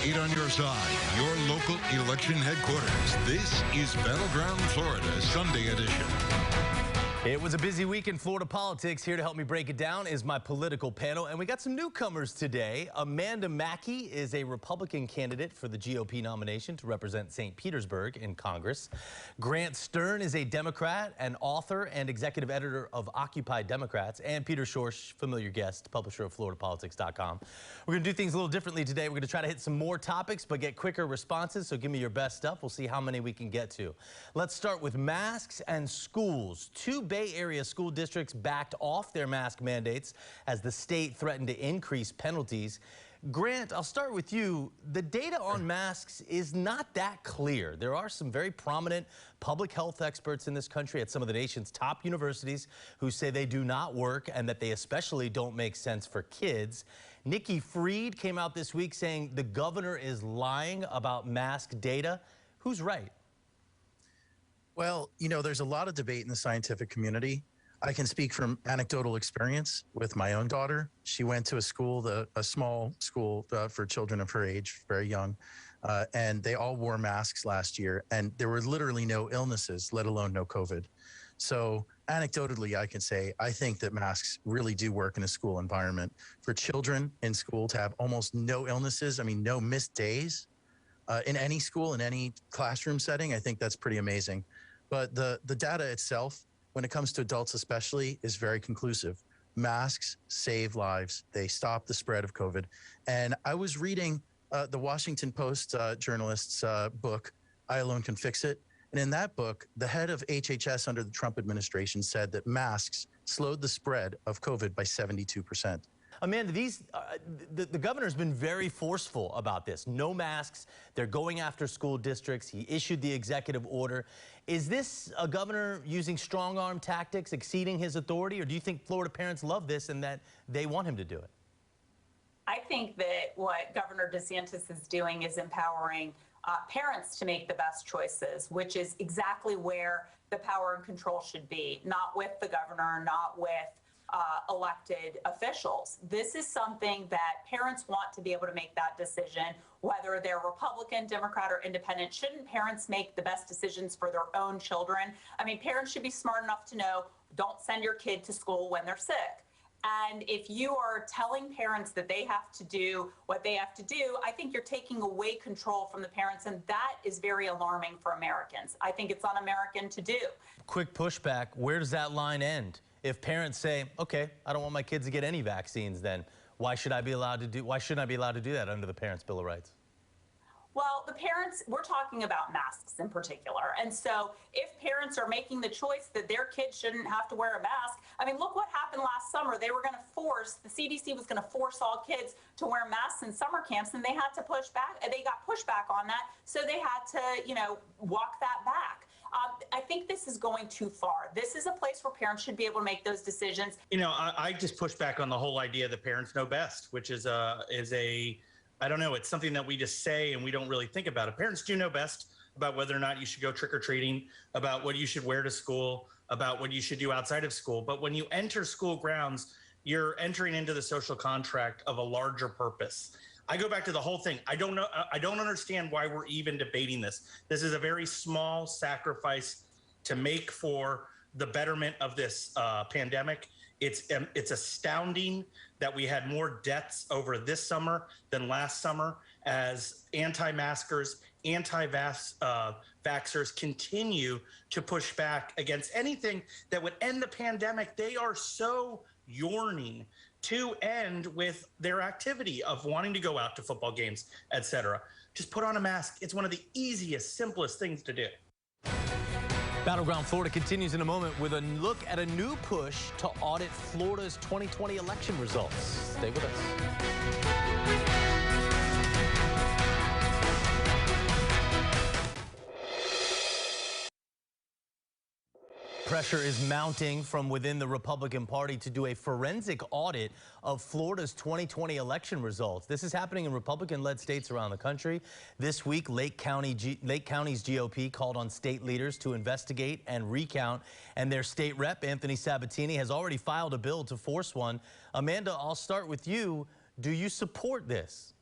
State on your side, your local election headquarters. This is Battleground, Florida, Sunday edition. It was a busy week in Florida politics. Here to help me break it down is my political panel, and we got some newcomers today. Amanda Makki is a Republican candidate for the GOP nomination to represent St. Petersburg in Congress. Grant Stern is a Democrat, an author and executive editor of Occupy Democrats, and Peter Schorsch, familiar guest, publisher of FloridaPolitics.com. We're going to do things a little differently today. We're going to try to hit some more topics, but get quicker responses, so give me your best stuff. We'll see how many we can get to. Let's start with masks and schools. Two Bay Area school districts backed off their mask mandates as the state threatened to increase penalties. Grant, I'll start with you. The data on masks is not that clear. There are some very prominent public health experts in this country at some of the nation's top universities who say they do not work and that they especially don't make sense for kids. Nikki Fried came out this week saying the governor is lying about mask data. Who's right? Well, you know, there's a lot of debate in the scientific community. I can speak from anecdotal experience with my own daughter. She went to a school, a small school for children of her age, very young, and they all wore masks last year, and there were literally no illnesses, let alone no COVID. So anecdotally, I can say I think that masks really do work in a school environment. For children in school to have almost no illnesses, I mean, no missed days in any school, in any classroom setting, I think that's pretty amazing. But the data itself, when it comes to adults especially, is very conclusive. Masks save lives. They stop the spread of COVID. And I was reading the Washington Post journalist's book, I Alone Can Fix It. And in that book, the head of HHS under the Trump administration said that masks slowed the spread of COVID by 72%. Amanda, the governor's been very forceful about this. No masks. They're going after school districts. He issued the executive order. Is this a governor using strong-arm tactics, exceeding his authority, or do you think Florida parents love this and that they want him to do it? I think that what Governor DeSantis is doing is empowering parents to make the best choices, which is exactly where the power and control should be, not with the governor, not with elected officials. This is something that parents want to be able to make that decision, whether they're Republican, Democrat, or independent. Shouldn't parents make the best decisions for their own children? I mean, parents should be smart enough to know, don't send your kid to school when they're sick. And if you are telling parents that they have to do what they have to do, I think you're taking away control from the parents, and that is very alarming for Americans. I think it's un-American to do. Quick pushback, where does that line end? If parents say, okay, I don't want my kids to get any vaccines, then why shouldn't I be allowed to do that under the Parents' Bill of Rights? Well, the parents, we're talking about masks in particular. And so if parents are making the choice that their kids shouldn't have to wear a mask, I mean, look what happened last summer. They were going to force, the CDC was going to force all kids to wear masks in summer camps, and they had to push back. They got pushback on that. So they had to, you know, walk that back. I think this is going too far. This is a place where parents should be able to make those decisions. You know, I just push back on the whole idea that parents know best, which is I don't know, it's something that we just say and we don't really think about it. Parents do know best about whether or not you should go trick-or-treating, about what you should wear to school, about what you should do outside of school. But when you enter school grounds, you're entering into the social contract of a larger purpose. I go back to the whole thing. I don't know. I don't understand why we're even debating this. This is a very small sacrifice to make for the betterment of this pandemic. It's astounding that we had more deaths over this summer than last summer as anti-maskers, anti-vaxxers continue to push back against anything that would end the pandemic. They are so yearning to end with their activity of wanting to go out to football games, etc. Just put on a mask. It's one of the easiest, simplest things to do. Battleground Florida continues in a moment with a look at a new push to audit Florida's 2020 election results. Stay with us. Pressure is mounting from within the Republican Party to do a forensic audit of Florida's 2020 election results. This is happening in Republican-led states around the country. This week, Lake County's GOP called on state leaders to investigate and recount, and their state rep, Anthony Sabatini, has already filed a bill to force one. Amanda, I'll start with you. Do you support this?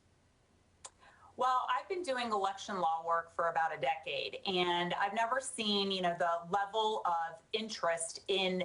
Well, I've been doing election law work for about a decade, and I've never seen, the level of interest in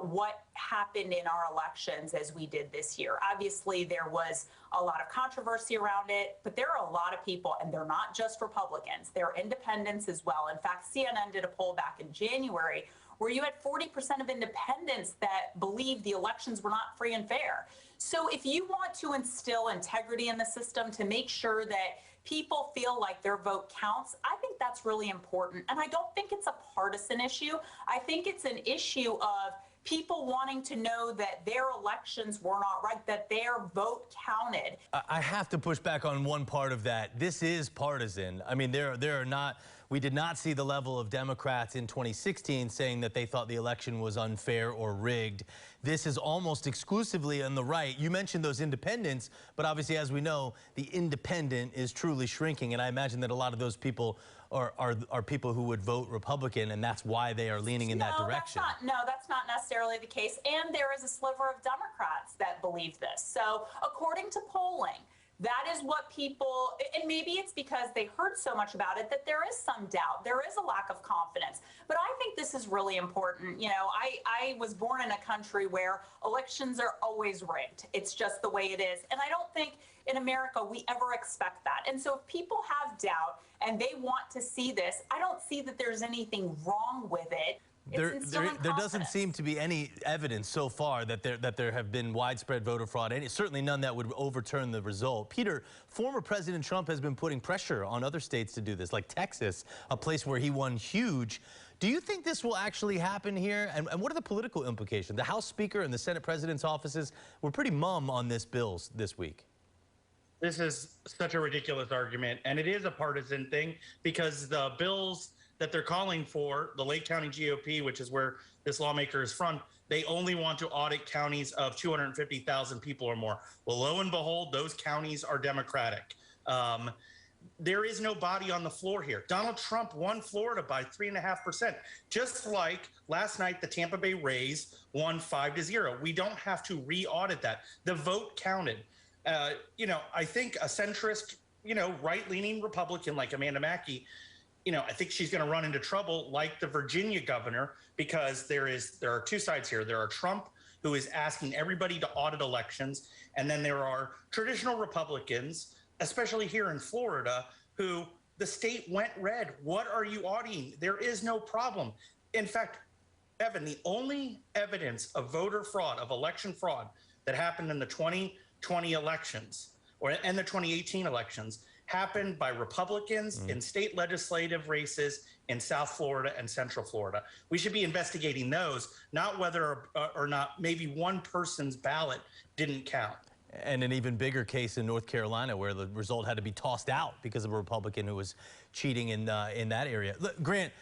what happened in our elections as we did this year. Obviously, there was a lot of controversy around it, but there are a lot of people, and they're not just Republicans, they're independents as well. In fact, CNN did a poll back in January where you had 40% of independents that believed the elections were not free and fair. So if you want to instill integrity in the system to make sure that people feel like their vote counts, I think that's really important. And I don't think it's a partisan issue. I think it's an issue of people wanting to know that their elections were not right, that their vote counted. I have to push back on one part of that. This is partisan. I mean, there are not, we did not see the level of Democrats in 2016 saying that they thought the election was unfair or rigged. This is almost exclusively on the right. You mentioned those independents, but obviously, as we know, the independent is truly shrinking. And I imagine that a lot of those people are people who would vote Republican, and that's why they are leaning in that direction. That's not necessarily the case. And there is a sliver of Democrats that believe this. So according to polling, that is what people, and maybe it's because they heard so much about it that there is some doubt. There is a lack of confidence. But I think this is really important. I was born in a country where elections are always rigged. It's just the way it is. And I don't think in America we ever expect that. And so if people have doubt and they want to see this, I don't see that there's anything wrong with it. There doesn't seem to be any evidence so far that there have been widespread voter fraud, and certainly none that would overturn the result. Peter, former President Trump has been putting pressure on other states to do this, like Texas, a place where he won huge. Do you think this will actually happen here? And what are the political implications? The House Speaker and the Senate President's offices were pretty mum on this bill this week. This is such a ridiculous argument, and it is a partisan thing because the bills that they're calling for, the Lake County GOP, which is where this lawmaker is from, they only want to audit counties of 250,000 people or more. Well, lo and behold, those counties are Democratic. There is no body on the floor here. Donald Trump won Florida by 3.5%, just like last night the Tampa Bay Rays won 5-0. We don't have to re-audit that. The vote counted. I think a centrist, right-leaning Republican like Amanda Makki, I think she's going to run into trouble like the Virginia governor, because there are two sides here. There are Trump, who is asking everybody to audit elections, and then there are traditional Republicans, especially here in Florida, who the state went red. What are you auditing? There is no problem. In fact, Evan, the only evidence of voter fraud, of election fraud that happened in the 2020 elections and the 2018 elections happened by Republicans in state legislative races in South Florida and Central Florida. We should be investigating those, not whether or not maybe one person's ballot didn't count. And an even bigger case in North Carolina, where the result had to be tossed out because of a Republican who was cheating in that area. Look, Grant,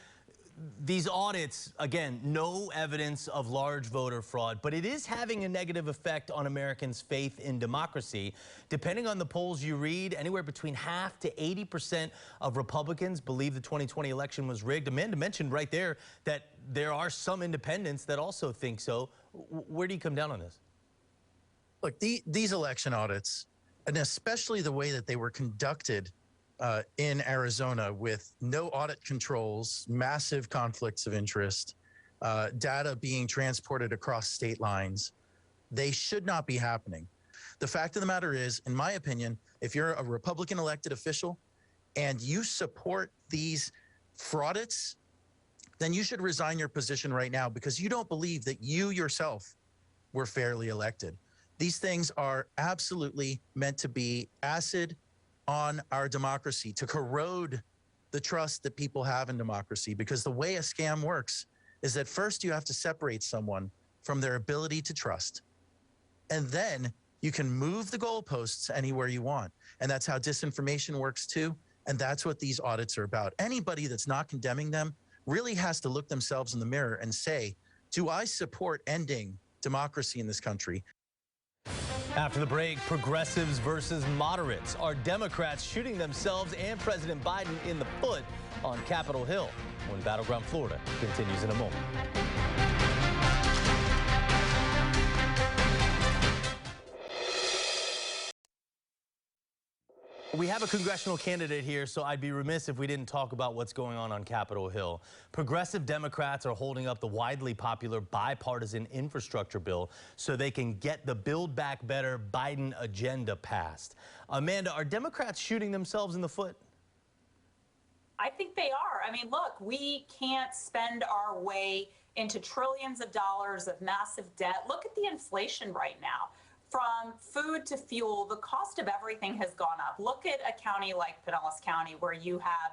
these audits, again, no evidence of large voter fraud, but it is having a negative effect on Americans' faith in democracy. Depending on the polls you read, anywhere between half to 80% of Republicans believe the 2020 election was rigged. Amanda mentioned right there that there are some independents that also think so. Where do you come down on this? Look, these election audits, and especially the way that they were conducted in Arizona with no audit controls, massive conflicts of interest, data being transported across state lines, they should not be happening. The fact of the matter is, in my opinion, if you're a Republican elected official and you support these fraudits, then you should resign your position right now, because you don't believe that you yourself were fairly elected. These things are absolutely meant to be acid on our democracy, to corrode the trust that people have in democracy, because the way a scam works is that first you have to separate someone from their ability to trust, and then you can move the goalposts anywhere you want. And that's how disinformation works too, and that's what these audits are about. Anybody that's not condemning them really has to look themselves in the mirror and say, do I support ending democracy in this country? After the break, progressives versus moderates. Are Democrats shooting themselves and President Biden in the foot on Capitol Hill? When Battleground Florida continues in a moment. We have a congressional candidate here, so I'd be remiss if we didn't talk about what's going on Capitol Hill. Progressive Democrats are holding up the widely popular bipartisan infrastructure bill so they can get the Build Back Better Biden agenda passed. Amanda, are Democrats shooting themselves in the foot? I think they are. I mean, look, we can't spend our way into trillions of dollars of massive debt. Look at the inflation right now. From food to fuel, the cost of everything has gone up. Look at a county like Pinellas County, where you have,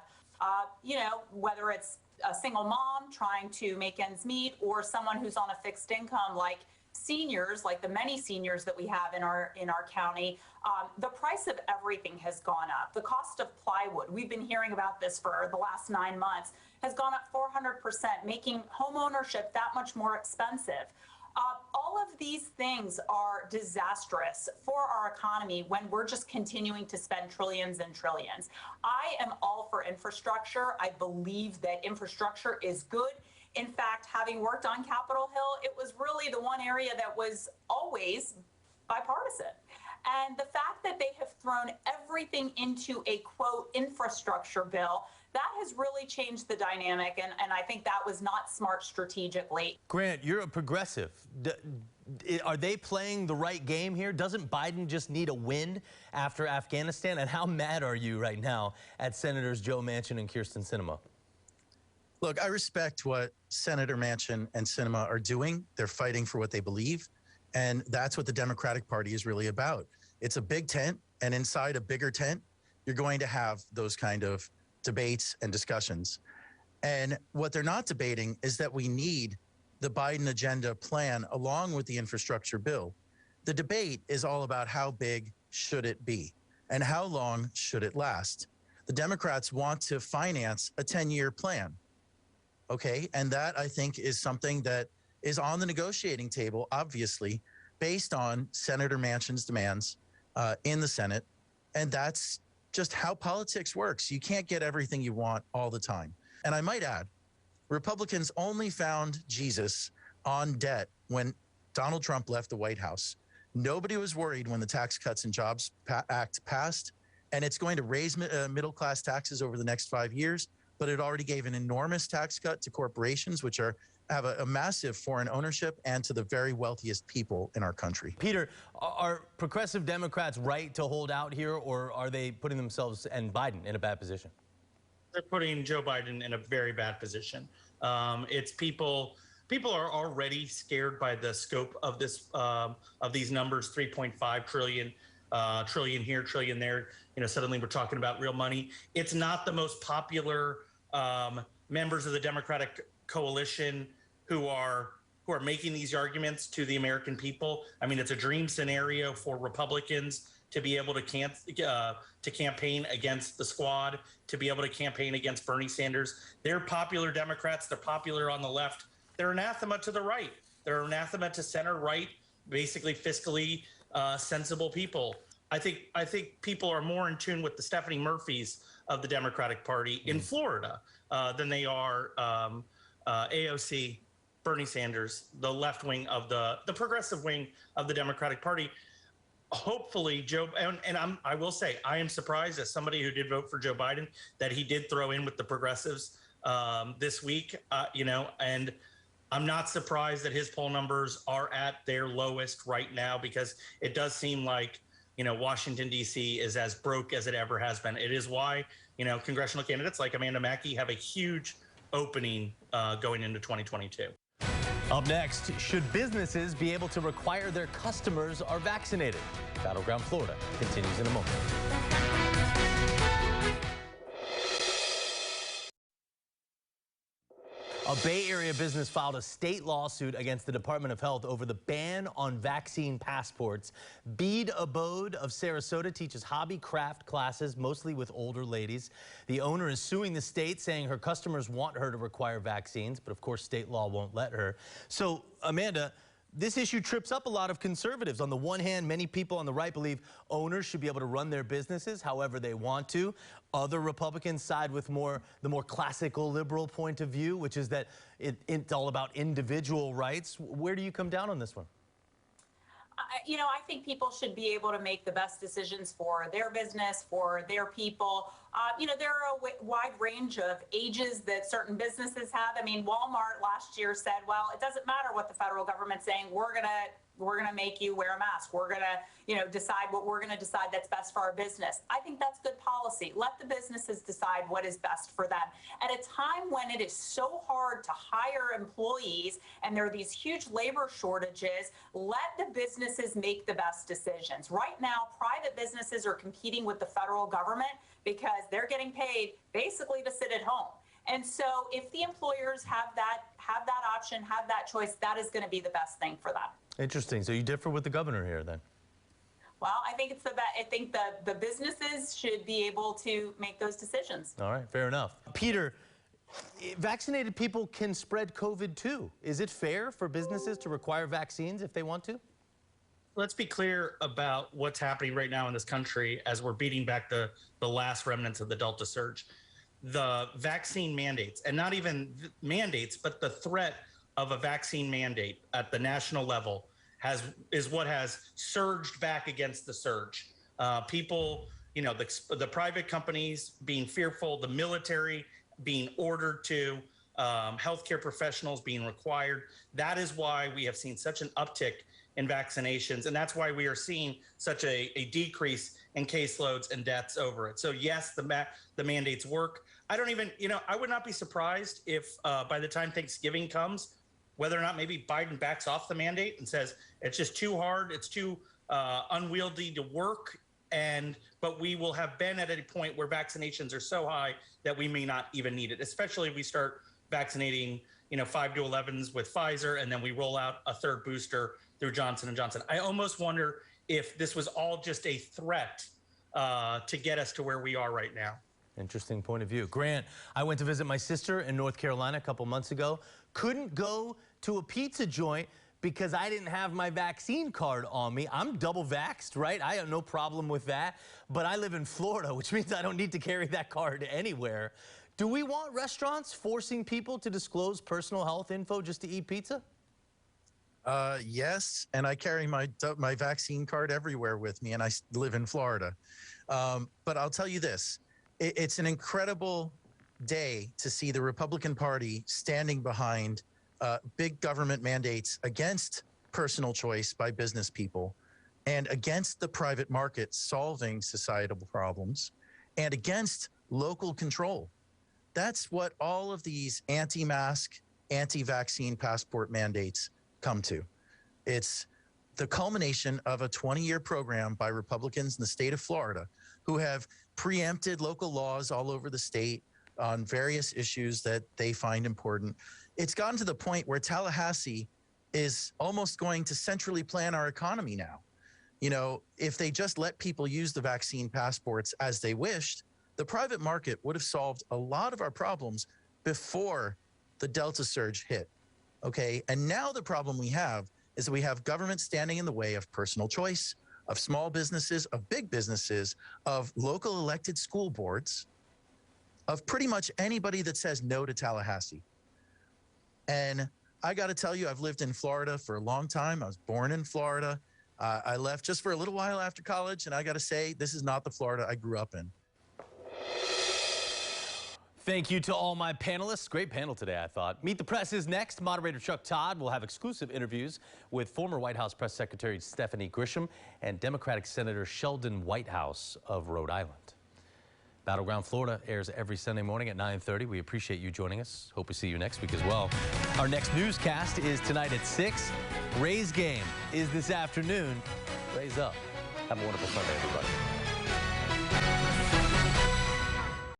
whether it's a single mom trying to make ends meet or someone who's on a fixed income, like seniors, like the many seniors that we have in our county, the price of everything has gone up. The cost of plywood, we've been hearing about this for the last 9 months, has gone up 400%, making home ownership that much more expensive. All of these things are disastrous for our economy when we're just continuing to spend trillions and trillions. I am all for infrastructure. I believe that infrastructure is good. In fact, having worked on Capitol Hill, it was really the one area that was always bipartisan. And the fact that they have thrown everything into a, quote, infrastructure bill, that has really changed the dynamic, and I think that was not smart strategically. Grant, you're a progressive. Are they playing the right game here? Doesn't Biden just need a win after Afghanistan? And how mad are you right now at Senators Joe Manchin and Kyrsten Sinema? Look, I respect what Senator Manchin and Sinema are doing. They're fighting for what they believe, and that's what the Democratic Party is really about. It's a big tent, and inside a bigger tent, you're going to have those kind of debates and discussions. And what they're not debating is that we need the Biden agenda plan along with the infrastructure bill. The debate is all about how big should it be and how long should it last. The Democrats want to finance a 10-year plan. Okay, and that, I think, is something that is on the negotiating table, obviously, based on Senator Manchin's demands in the Senate. And that's just how politics works. You can't get everything you want all the time. And I might add, Republicans only found Jesus on debt when Donald Trump left the White House. Nobody was worried when the Tax Cuts and Jobs Act passed, and it's going to raise middle-class taxes over the next 5 years, but it already gave an enormous tax cut to corporations, which have a massive foreign ownership, and to the very wealthiest people in our country. Peter, are progressive Democrats right to hold out here, or are they putting themselves and Biden in a bad position? They're putting Joe Biden in a very bad position. It's people are already scared by the scope of this of these numbers, 3.5 trillion, trillion here, trillion there. You know, suddenly we're talking about real money. It's not the most popular members of the Democratic coalition who are making these arguments to the American people. I mean, it's a dream scenario for Republicans to be able to campaign against the squad, to be able to campaign against Bernie Sanders. They're popular Democrats. They're popular on the left. They're anathema to the right. They're anathema to center right, basically fiscally sensible people. I think people are more in tune with the Stephanie Murphys of the Democratic Party in Florida than they are AOC, Bernie Sanders, the left wing of the progressive wing of the Democratic Party. Hopefully, Joe, and I will say, I am surprised as somebody who did vote for Joe Biden that he did throw in with the progressives this week, and I'm not surprised that his poll numbers are at their lowest right now, because it does seem like, Washington, D.C. is as broke as it ever has been. It is why, congressional candidates like Amanda Makki have a huge opening going into 2022. Up next, should businesses be able to require their customers are vaccinated? Battleground, Florida continues in a moment. A Bay Area business filed a state lawsuit against the Department of Health over the ban on vaccine passports. Bede Abode of Sarasota teaches hobby craft classes, mostly with older ladies. The owner is suing the state, saying her customers want her to require vaccines, but of course state law won't let her. So, Amanda, this issue trips up a lot of conservatives. On the one hand, many people on the right believe owners should be able to run their businesses however they want to. Other Republicans side with the more classical liberal point of view, which is that it's all about individual rights. Where do you come down on this one? I think people should be able to make the best decisions for their business, for their people. There are a wide range of ages that certain businesses have. I mean, Walmart last year said, well, it doesn't matter what the federal government's saying. We're gonna make you wear a mask. We're gonna, decide what we're gonna decide that's best for our business. I think that's good policy. Let the businesses decide what is best for them. At a time when it is so hard to hire employees and there are these huge labor shortages, let the businesses make the best decisions. Right now, private businesses are competing with the federal government because they're getting paid basically to sit at home. And so if the employers have that option, have that choice, that is going to be the best thing for them. Interesting. So you differ with the governor here then? Well, I think it's I think the businesses should be able to make those decisions. All right, fair enough. Peter, vaccinated people can spread COVID too. Is it fair for businesses to require vaccines if they want to? Let's be clear about what's happening right now in this country as we're beating back the last remnants of the Delta surge. The vaccine mandates, and not even mandates, but the threat of a vaccine mandate at the national level is what has surged back against the surge. People, the private companies being fearful, the military being ordered to, healthcare professionals being required. That is why we have seen such an uptick in vaccinations, and that's why we are seeing such a decrease in caseloads and deaths over it. So yes, the mandates work. I don't even, I would not be surprised if by the time Thanksgiving comes, whether or not maybe Biden backs off the mandate and says it's just too hard, it's too unwieldy to work, but we will have been at a point where vaccinations are so high that we may not even need it, especially if we start vaccinating 5 to 11s with Pfizer, and then we roll out a third booster through Johnson & Johnson. I almost wonder if this was all just a threat to get us to where we are right now. Interesting point of view. Grant, I went to visit my sister in North Carolina a couple months ago. Couldn't go to a pizza joint because I didn't have my vaccine card on me. I'm double vaxxed, right? I have no problem with that. But I live in Florida, which means I don't need to carry that card anywhere. Do we want restaurants forcing people to disclose personal health info just to eat pizza? Yes, and I carry my vaccine card everywhere with me, and I live in Florida. But I'll tell you this, it's an incredible day to see the Republican Party standing behind big government mandates against personal choice by business people and against the private market solving societal problems and against local control. That's what all of these anti-mask, anti-vaccine passport mandates come to. It's the culmination of a 20-year program by Republicans in the state of Florida who have preempted local laws all over the state on various issues that they find important. It's gotten to the point where Tallahassee is almost going to centrally plan our economy now. If they just let people use the vaccine passports as they wished, the private market would have solved a lot of our problems before the Delta surge hit. Okay, and now the problem we have is that we have government standing in the way of personal choice, of small businesses, of big businesses, of local elected school boards, of pretty much anybody that says no to Tallahassee. And I got to tell you, I've lived in Florida for a long time. I was born in Florida. I left just for a little while after college, and I got to say, this is not the Florida I grew up in. Thank you to all my panelists. Great panel today, I thought. Meet the Press is next. Moderator Chuck Todd will have exclusive interviews with former White House Press Secretary Stephanie Grisham and Democratic Senator Sheldon Whitehouse of Rhode Island. Battleground Florida airs every Sunday morning at 9:30. We appreciate you joining us. Hope we see you next week as well. Our next newscast is tonight at 6. Rays game is this afternoon. Rays up. Have a wonderful Sunday, everybody.